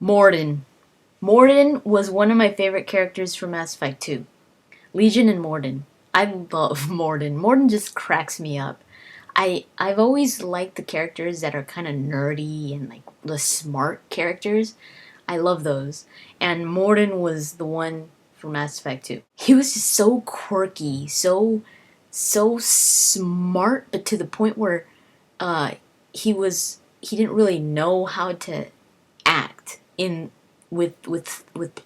Mordin. Mordin was one of my favorite characters from Mass Effect 2. Legion and Mordin. I love Mordin. Mordin just cracks me up. I've always liked the characters that are kind of nerdy and like the smart characters. I love those. And Mordin was the one for Mass Effect 2. He was just so quirky, so smart, but to the point where uh he didn't really know how to act in with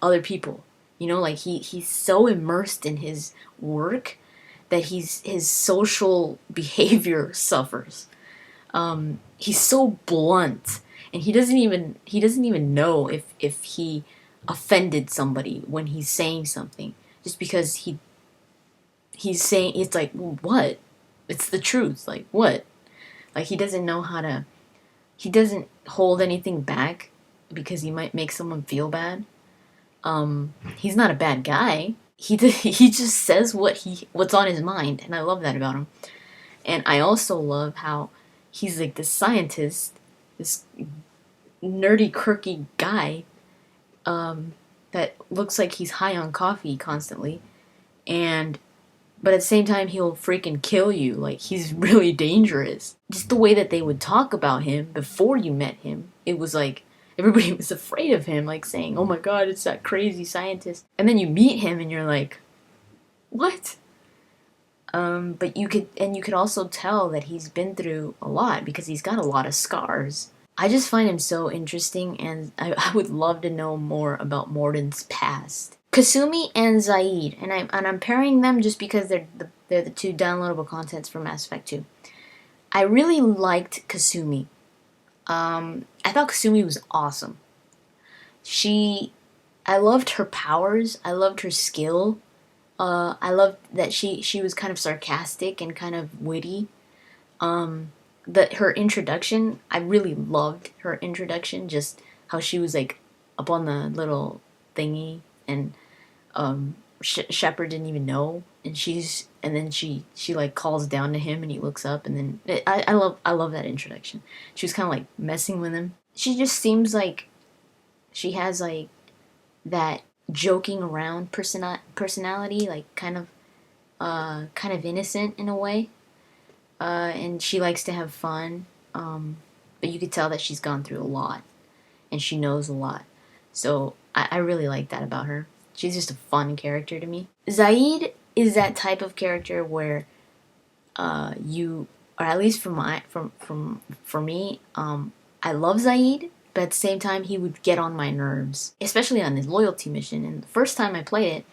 other people. You know, like he's so immersed in his work that his social behavior suffers. He's so blunt, and he doesn't even know if he offended somebody when he's saying something, just because he's saying it's like, what? It's the truth. Like, what? Like, he doesn't know how to. He doesn't hold anything back because he might make someone feel bad. He's not a bad guy. He just says what's on his mind, and I love that about him. And I also love how he's like this scientist, this nerdy, quirky guy, that looks like he's high on coffee constantly, and but at the same time he'll freaking kill you. Like, he's really dangerous. Just the way that they would talk about him before you met him, it was like everybody was afraid of him, like saying, "Oh my God, it's that crazy scientist." And then you meet him, and you're like, "What?" But you could also tell that he's been through a lot because he's got a lot of scars. I just find him so interesting, and I would love to know more about Mordin's past. Kasumi and Zaeed, and I'm pairing them just because they're the two downloadable contents from Mass Effect 2. I really liked Kasumi. I thought Kasumi was awesome. She, I loved her powers. I loved her skill. I loved that she was kind of sarcastic and kind of witty. That her introduction, I really loved her introduction. Just how she was like up on the little thingy, and Shepard didn't even know, and then she like calls down to him, and he looks up, and then I love that introduction. She was kind of like messing with him. She just seems like she has like that joking around personality, like kind of innocent in a way, and she likes to have fun. But you could tell that she's gone through a lot, and she knows a lot. So I really like that about her. She's just a fun character to me. Zaeed is that type of character where you, or at least for me, I love Zaeed, but at the same time he would get on my nerves, especially on his loyalty mission. And the first time I played it,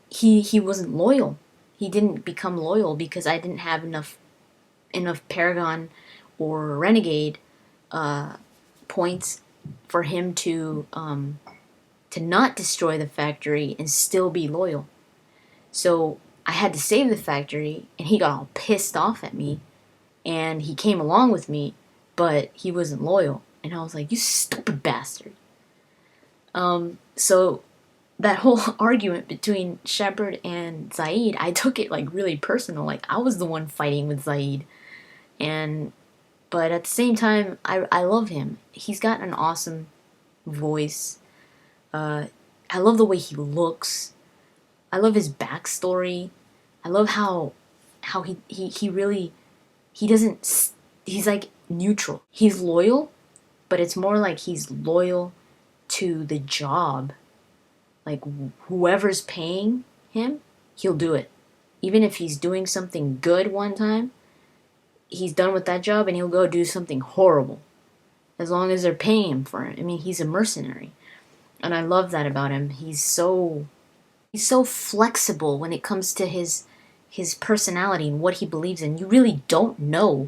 he wasn't loyal. He didn't become loyal because I didn't have enough Paragon or Renegade points for him to not destroy the factory and still be loyal. So I had to save the factory, and he got all pissed off at me, and he came along with me, but he wasn't loyal. And I was like, "You stupid bastard." So that whole argument between Shepard and Zaeed, I took it like really personal. Like, I was the one fighting with Zaeed, and but at the same time, I love him. He's got an awesome voice. I love the way he looks. I love his backstory. I love how he really, he doesn't, he's like neutral. He's loyal, but it's more like he's loyal to the job. Like, whoever's paying him, he'll do it. Even if he's doing something good one time, he's done with that job, and he'll go do something horrible. As long as they're paying him for it. I mean, he's a mercenary. And I love that about him. He's so flexible when it comes to his personality and what he believes in. You really don't know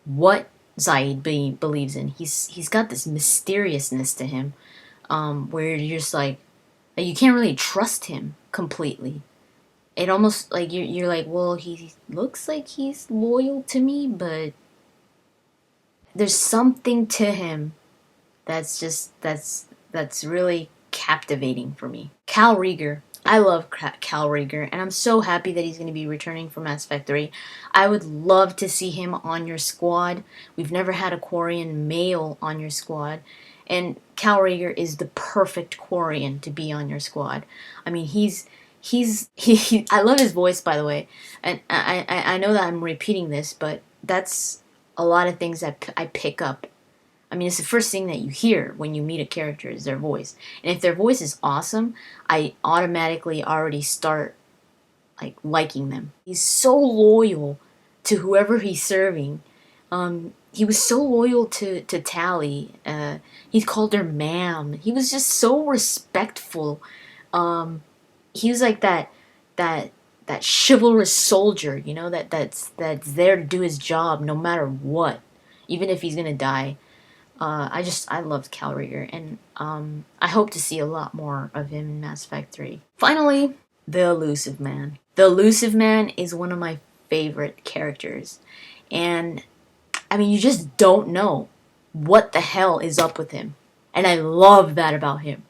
what Zaeed believes in. He's got this mysteriousness to him, where you're just like you can't really trust him completely. It almost like you're like, well, he looks like he's loyal to me, but there's something to him that's really captivating for me. Cael Rager. I love Cael Rager, and I'm so happy that he's going to be returning for Mass Effect 3. I would love to see him on your squad. We've never had a Quarian male on your squad, And Cael Rager is the perfect Quarian to be on your squad. I mean, he I love his voice, by the way, and I know that I'm repeating this, but that's a lot of things that I pick up. I mean, it's the first thing that you hear when you meet a character is their voice, and if their voice is awesome, I automatically already start like liking them. He's so loyal to whoever he's serving. He was so loyal to Tally. He called her ma'am. He was just so respectful. He was like that that chivalrous soldier, you know, that's there to do his job no matter what, even if he's gonna die. I loved Cael Rager, and I hope to see a lot more of him in Mass Effect 3. Finally, the Illusive Man. The Illusive Man is one of my favorite characters, and I mean, you just don't know what the hell is up with him, and I love that about him.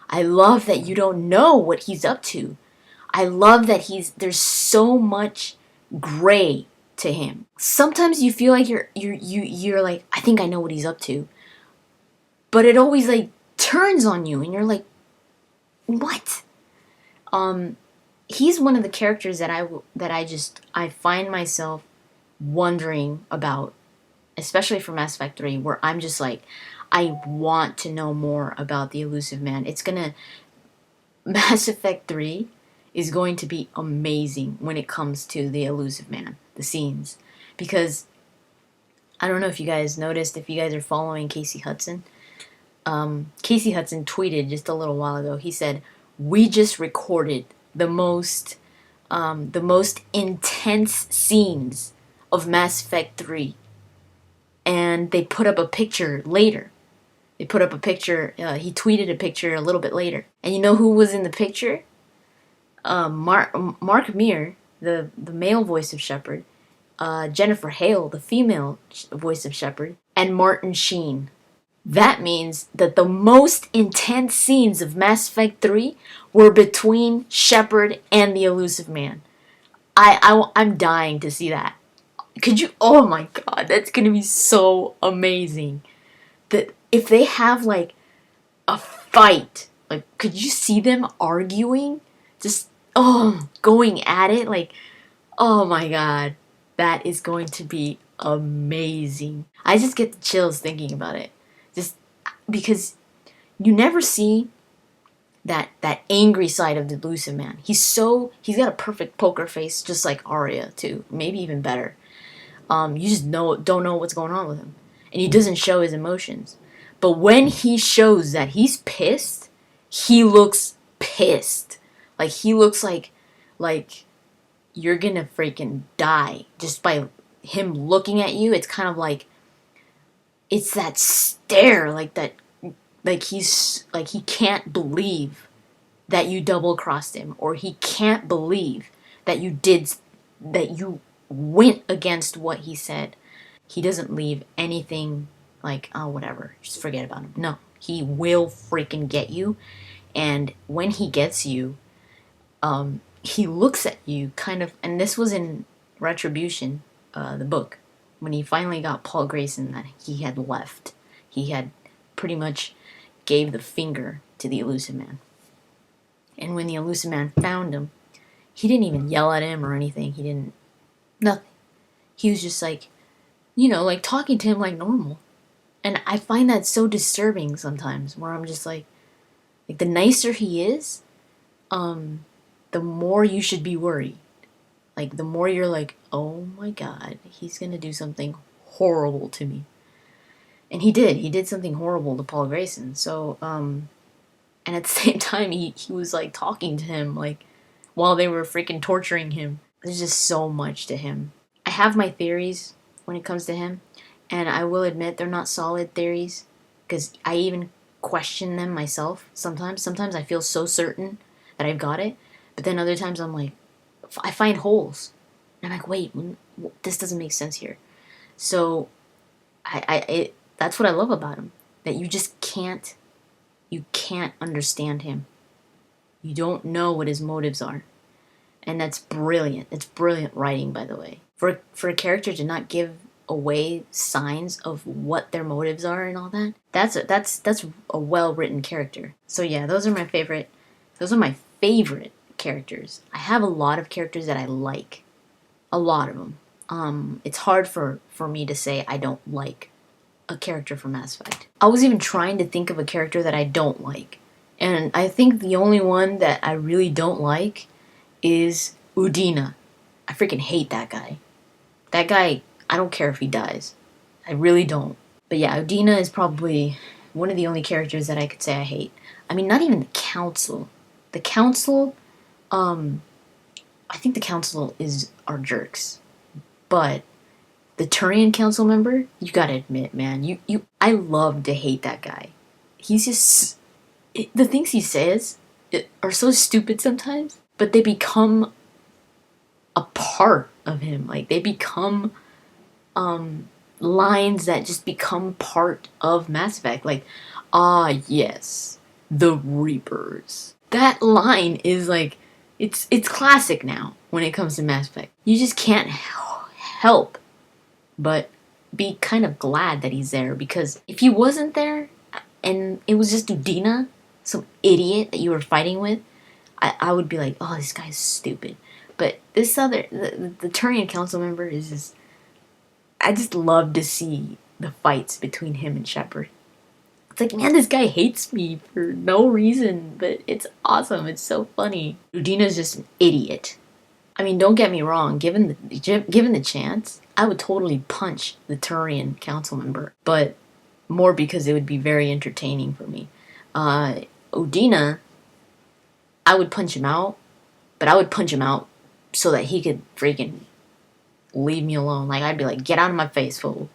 I love that you don't know what he's up to. I love that there's so much gray to him. Sometimes you feel like you're like, I think I know what he's up to. But it always like turns on you and you're like, what? He's one of the characters that I find myself wondering about, especially for Mass Effect 3, where I'm just like, I want to know more about the Illusive Man. Mass Effect 3 is going to be amazing when it comes to the Illusive Man, the scenes. Because, I don't know if you guys noticed, if you guys are following Casey Hudson. Casey Hudson tweeted just a little while ago, he said, we just recorded the most intense scenes of Mass Effect 3. And they put up a picture later. He tweeted a picture a little bit later. And you know who was in the picture? Mark Meer, the male voice of Shepard, Jennifer Hale, the female voice of Shepard, and Martin Sheen. That means that the most intense scenes of Mass Effect 3 were between Shepard and the Illusive Man. I'm dying to see that. Could you? Oh my god, that's gonna be so amazing. That if they have like a fight, like could you see them arguing? Just going at it, like, oh my god, that is going to be amazing. I just get the chills thinking about it. Just because you never see that angry side of the Illusive Man. He's got a perfect poker face, just like Arya too, maybe even better. You just don't know what's going on with him, and he doesn't show his emotions. But when he shows that he's pissed, he looks pissed. Like he looks like you're gonna freaking die just by him looking at you. It's kind of like it's that stare, like that, like he's like he can't believe that you double crossed him, or he can't believe that you went against what he said. He doesn't leave anything like, oh, whatever, just forget about him. No, he will freaking get you. And when he gets you, he looks at you kind of, and this was in Retribution, the book, when he finally got Paul Grayson that he had left. He had pretty much gave the finger to the Illusive Man. And when the Illusive Man found him, he didn't even yell at him or anything. He didn't, nothing. He was just like, like talking to him like normal. And I find that so disturbing sometimes, where I'm just like the nicer he is, the more you should be worried. Like, the more you're like, oh my god, he's gonna do something horrible to me. And he did. He did something horrible to Paul Grayson. So, and at the same time, he was like talking to him, like, while they were freaking torturing him. There's just so much to him. I have my theories when it comes to him, and I will admit they're not solid theories, because I even question them myself sometimes. Sometimes I feel so certain that I've got it, but then other times I'm like, I find holes. And I'm like, wait, this doesn't make sense here. So, that's what I love about him, that you just can't understand him. You don't know what his motives are. And that's brilliant. It's brilliant writing, by the way. For a character to not give away signs of what their motives are and all that. That's a well-written character. So yeah, those are my favorite. Those are my favorite characters. I have a lot of characters that I like. A lot of them. It's hard for me to say I don't like a character from Mass Effect. I was even trying to think of a character that I don't like. And I think the only one that I really don't like is Udina. I freaking hate that guy. That guy, I don't care if he dies. I really don't. But yeah, Udina is probably one of the only characters that I could say I hate. I mean, not even the Council. The Council, I think the Council are jerks. But the Turian Council member, you gotta admit, man, I love to hate that guy. He's just, the things he says are so stupid sometimes, but they become a part of him. Like, they become lines that just become part of Mass Effect. Like, ah, yes, the Reapers. That line is like, it's classic now when it comes to Mass Effect. You just can't help but be kind of glad that he's there, because if he wasn't there and it was just Udina, some idiot that you were fighting with, I would be like, oh, this guy's stupid. But this other, the Turian Council member is just, I just love to see the fights between him and Shepard. It's like, man, this guy hates me for no reason, but it's awesome. It's so funny. Udina's just an idiot. I mean, don't get me wrong. Given the chance, I would totally punch the Turian Council member, but more because it would be very entertaining for me. Udina, I would punch him out, but I would punch him out so that he could freaking leave me alone. Like, I'd be like, get out of my face, fool.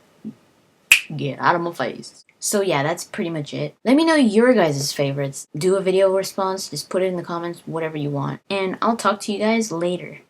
Get out of my face. So yeah, that's pretty much it. Let me know your guys' favorites. Do a video response. Just put it in the comments, whatever you want. And I'll talk to you guys later.